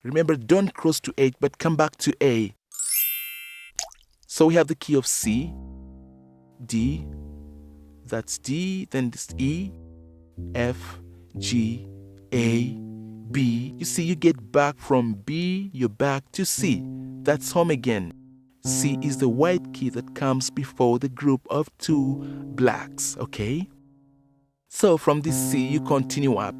Remember, don't cross to 8, but come back to A. So we have the key of C, D, that's D, then this E, F, G, A, B. You see, you get back from B, you're back to C. That's home again. C is the white key that comes before the group of 2 blacks, okay? So from this C, you continue up.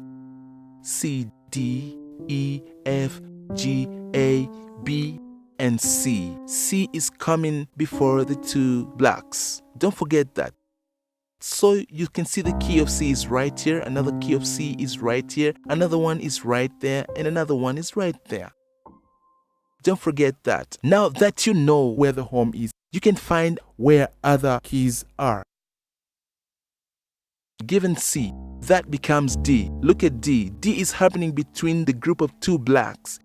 C, D, E, F, G, A, B, and C. C is coming before the 2 blacks. Don't forget that. So you can see the key of C is right here, another key of C is right here, another one is right there, and another one is right there. Don't forget that. Now that you know where the home is, you can find where other keys are. Given C, that becomes D. Look at D. D is happening between the group of 2 blacks.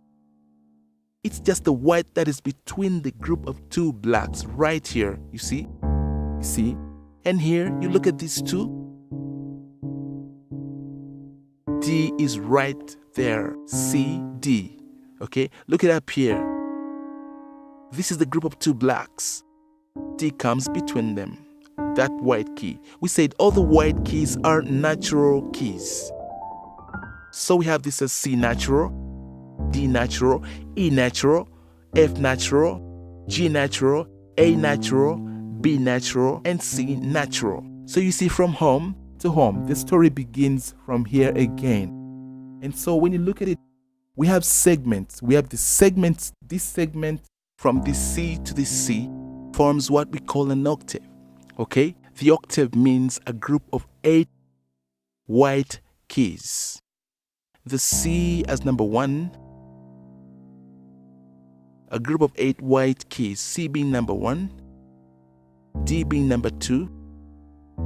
It's just the white that is between the group of 2 blacks right here. You see? You see? And here, you look at these 2. D is right there. C, D. Okay? Look it up here. This is the group of 2 blacks. D comes between them. That white key. We said all the white keys are natural keys. So we have this as C natural, D natural, E natural, F natural, G natural, A natural, B natural, and C natural. So you see, from home to home, the story begins from here again. And so when you look at it, we have segments. We have the segments. This segment from this C to this C forms what we call an octave. Okay? The octave means a group of 8 white keys. The C as number 1, a group of 8 white keys, C being number 1, D being number 2,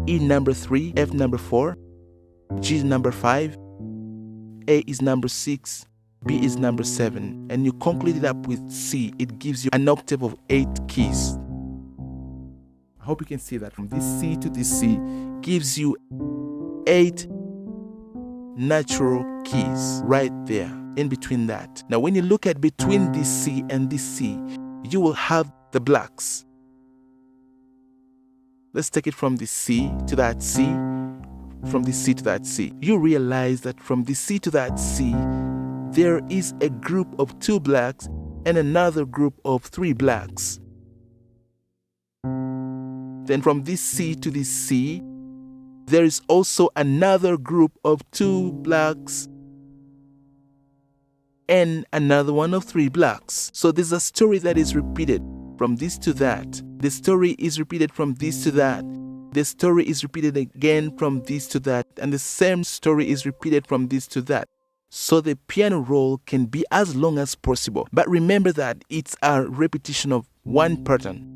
E number 3, F number 4, G is number 5, A is number 6, B is number 7, and you conclude it up with C. It gives you an octave of 8 keys. I hope you can see that from this C to this C gives you 8 natural keys right there in between that. Now when you look at between this C and this C, you will have the blacks. Let's take it from this C to that C, from this C to that C. You realize that from this C to that C, there is a group of 2 blacks and another group of 3 blacks. Then from this C to this C, there is also another group of 2 blacks and another one of 3 blacks. So there's a story that is repeated from this to that. The story is repeated from this to that. The story is repeated again from this to that. And the same story is repeated from this to that. So the piano roll can be as long as possible. But remember that it's a repetition of one pattern.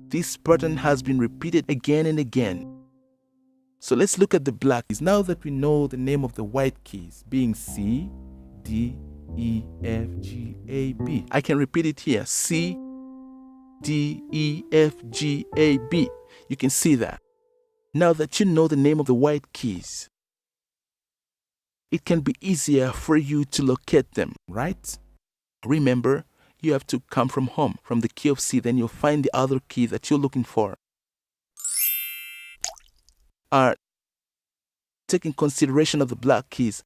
This pattern has been repeated again and again. So let's look at the black keys. Now that we know the name of the white keys, being C, D, E, F, G, A, B. I can repeat it here. C, D, E, F, G, A, B. You can see that. Now that you know the name of the white keys, it can be easier for you to locate them, right? Remember, you have to come from home, from the key of C, then you'll find the other key that you're looking for. Taking consideration of the black keys,